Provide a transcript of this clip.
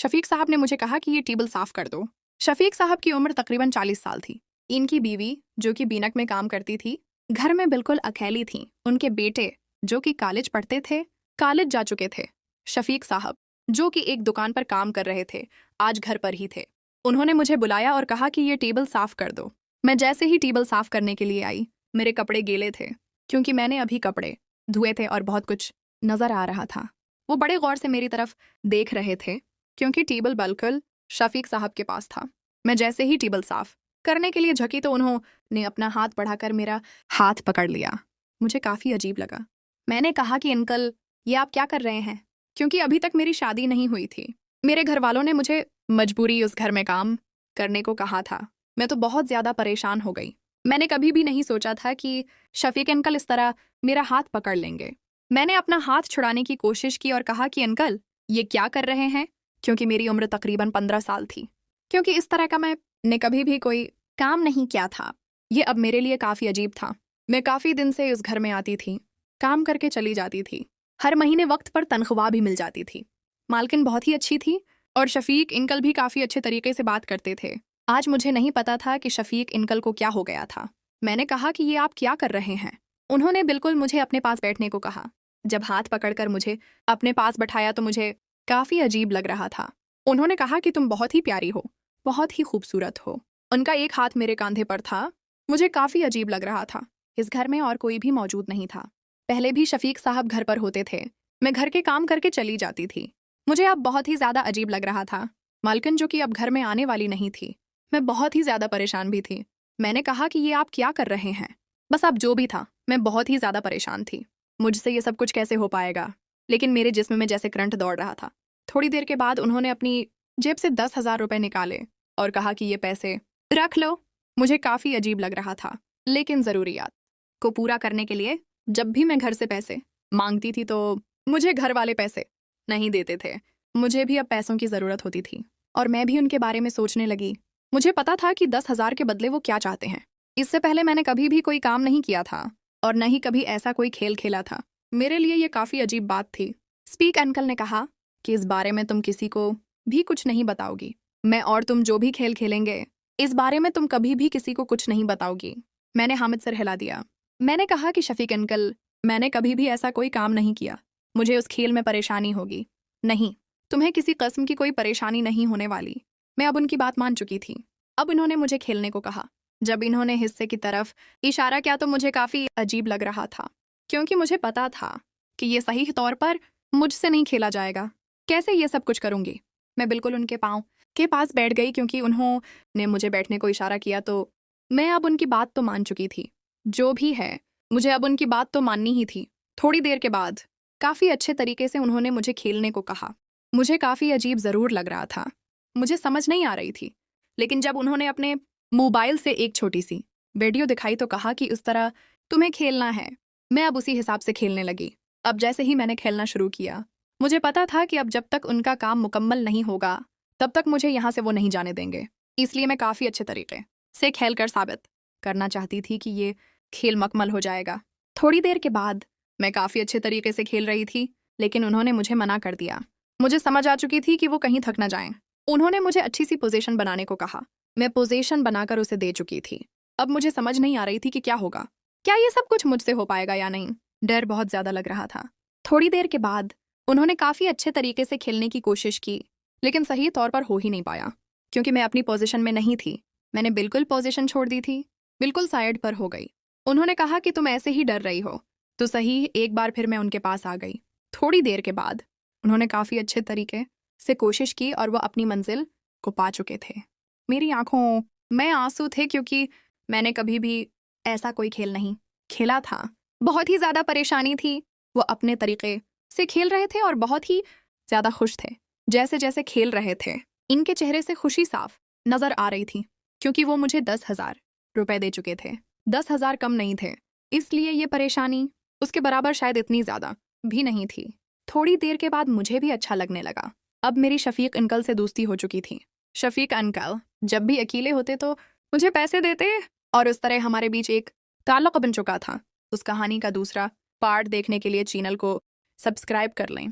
शफीक साहब ने मुझे कहा कि ये टेबल साफ कर दो। शफीक साहब की उम्र तकरीबन 40 साल थी। इनकी बीवी, जो कि बीनक में काम करती थी, घर में बिल्कुल अकेली थी। उनके बेटे, जो कि कॉलेज पढ़ते थे, कॉलेज जा चुके थे। शफीक साहब, जो कि एक दुकान पर काम कर रहे थे, आज घर पर ही थे। उन्होंने मुझे बुलाया और कहा कि ये टेबल साफ कर दो। मैं जैसे ही टेबल साफ करने के लिए आई, मेरे कपड़े गीले थे, क्योंकि मैंने अभी कपड़े धुए थे और बहुत कुछ नजर आ रहा था। वो बड़े गौर से मेरी तरफ देख रहे थे, क्योंकि टेबल बिल्कुल शफीक साहब के पास था। मैं जैसे ही टेबल साफ करने के लिए झुकी तो उन्होंने अपना हाथ बढ़ाकर मेरा हाथ पकड़ लिया। मुझे काफ़ी अजीब लगा। मैंने कहा कि अंकल, ये आप क्या कर रहे हैं? क्योंकि अभी तक मेरी शादी नहीं हुई थी। मेरे घर वालों ने मुझे मजबूरी उस घर में काम करने को कहा था। मैं तो बहुत ज़्यादा परेशान हो गई। मैंने कभी भी नहीं सोचा था कि शफीक अंकल इस तरह मेरा हाथ पकड़ लेंगे। मैंने अपना हाथ छुड़ाने की कोशिश की और कहा कि अंकल, ये क्या कर रहे हैं? क्योंकि मेरी उम्र तकरीबन 15 साल थी। क्योंकि इस तरह का मैंने कभी भी कोई काम नहीं किया था। ये अब मेरे लिए काफ़ी अजीब था। मैं काफ़ी दिन से उस घर में आती थी, काम करके चली जाती थी। हर महीने वक्त पर तनख्वाह भी मिल जाती थी। मालकिन बहुत ही अच्छी थी और शफीक अंकल भी काफ़ी अच्छे तरीके से बात करते थे। आज मुझे नहीं पता था कि शफीक अंकल को क्या हो गया था। मैंने कहा कि ये आप क्या कर रहे हैं? उन्होंने बिल्कुल मुझे अपने पास बैठने को कहा। जब हाथ पकड़कर मुझे अपने पास बैठाया तो मुझे काफ़ी अजीब लग रहा था। उन्होंने कहा कि तुम बहुत ही प्यारी हो, बहुत ही खूबसूरत हो। उनका एक हाथ मेरे कंधे पर था। मुझे काफ़ी अजीब लग रहा था। इस घर में और कोई भी मौजूद नहीं था। पहले भी शफीक साहब घर पर होते थे। मैं घर के काम करके चली जाती थी। मुझे अब बहुत ही ज़्यादा अजीब लग रहा था। मालकिन, जो कि अब घर में आने वाली नहीं थी, मैं बहुत ही ज़्यादा परेशान भी थी। मैंने कहा कि ये आप क्या कर रहे हैं? बस अब जो भी था, मैं बहुत ही ज़्यादा परेशान थी। मुझसे ये सब कुछ कैसे हो पाएगा? लेकिन मेरे जिस्म में जैसे करंट दौड़ रहा था। थोड़ी देर के बाद उन्होंने अपनी जेब से 10,000 रुपए निकाले और कहा कि ये पैसे रख लो। मुझे काफ़ी अजीब लग रहा था, लेकिन ज़रूरियात को पूरा करने के लिए जब भी मैं घर से पैसे मांगती थी तो मुझे घर वाले पैसे नहीं देते थे। मुझे भी अब पैसों की ज़रूरत होती थी और मैं भी उनके बारे में सोचने लगी। मुझे पता था कि 10,000 के बदले वो क्या चाहते हैं। इससे पहले मैंने कभी भी कोई काम नहीं किया था और न ही कभी ऐसा कोई खेल खेला था। मेरे लिए ये काफ़ी अजीब बात थी। स्पीक अंकल ने कहा कि इस बारे में तुम किसी को भी कुछ नहीं बताओगी। मैं और तुम जो भी खेल खेलेंगे, इस बारे में तुम कभी भी किसी को कुछ नहीं बताओगी। मैंने हामिद सर हिला दिया। मैंने कहा कि शफीक अंकल, मैंने कभी भी ऐसा कोई काम नहीं किया। मुझे उस खेल में परेशानी होगी। नहीं, तुम्हें किसी किस्म की कोई परेशानी नहीं होने वाली। मैं अब उनकी बात मान चुकी थी। अब इन्होंने मुझे खेलने को कहा। जब इन्होंने हिस्से की तरफ इशारा किया तो मुझे काफ़ी अजीब लग रहा था, क्योंकि मुझे पता था कि ये सही तौर पर मुझसे नहीं खेला जाएगा। कैसे ये सब कुछ करूंगी? मैं बिल्कुल उनके पाँव के पास बैठ गई, क्योंकि उन्होंने मुझे बैठने को इशारा किया तो मैं अब उनकी बात तो मान चुकी थी। जो भी है, मुझे अब उनकी बात तो माननी ही थी। थोड़ी देर के बाद काफ़ी अच्छे तरीके से उन्होंने मुझे खेलने को कहा। मुझे काफ़ी अजीब ज़रूर लग रहा था। मुझे समझ नहीं आ रही थी, लेकिन जब उन्होंने अपने मोबाइल से एक छोटी सी वीडियो दिखाई तो कहा कि उस तरह तुम्हें खेलना है। मैं अब उसी हिसाब से खेलने लगी। अब जैसे ही मैंने खेलना शुरू किया, मुझे पता था कि अब जब तक उनका काम मुकम्मल नहीं होगा तब तक मुझे यहाँ से वो नहीं जाने देंगे। इसलिए मैं काफ़ी अच्छे तरीके से खेलकर साबित करना चाहती थी कि ये खेल मुकम्मल हो जाएगा। थोड़ी देर के बाद मैं काफ़ी अच्छे तरीके से खेल रही थी, लेकिन उन्होंने मुझे मना कर दिया। मुझे समझ आ चुकी थी कि वो कहीं थक ना जाएं। उन्होंने मुझे अच्छी सी पोजीशन बनाने को कहा। मैं पोजीशन बनाकर उसे दे चुकी थी। अब मुझे समझ नहीं आ रही थी कि क्या होगा। क्या ये सब कुछ मुझसे हो पाएगा या नहीं? डर बहुत ज़्यादा लग रहा था। थोड़ी देर के बाद उन्होंने काफ़ी अच्छे तरीके से खेलने की कोशिश की, लेकिन सही तौर पर हो ही नहीं पाया, क्योंकि मैं अपनी पोजीशन में नहीं थी। मैंने बिल्कुल पोजीशन छोड़ दी थी, बिल्कुल साइड पर हो गई। उन्होंने कहा कि तुम ऐसे ही डर रही हो तो सही। एक बार फिर मैं उनके पास आ गई। थोड़ी देर के बाद उन्होंने काफ़ी अच्छे तरीके से कोशिश की और वह अपनी मंजिल को पा चुके थे। मेरी आंखों में आंसू थे, क्योंकि मैंने कभी भी ऐसा कोई खेल नहीं खेला था। बहुत ही ज़्यादा परेशानी थी। वो अपने तरीके से खेल रहे थे और बहुत ही ज़्यादा खुश थे। जैसे जैसे खेल रहे थे, इनके चेहरे से खुशी साफ नज़र आ रही थी, क्योंकि वो मुझे 10,000 रुपए दे चुके थे। 10,000 कम नहीं थे, इसलिए ये परेशानी उसके बराबर शायद इतनी ज़्यादा भी नहीं थी। थोड़ी देर के बाद मुझे भी अच्छा लगने लगा। अब मेरी शफीक अंकल से दोस्ती हो चुकी थी। शफीक अंकल जब भी अकेले होते तो मुझे पैसे देते और उस तरह हमारे बीच एक ताल्लुक़ बन चुका था। उस कहानी का दूसरा पार्ट देखने के लिए चैनल को सब्सक्राइब कर लें।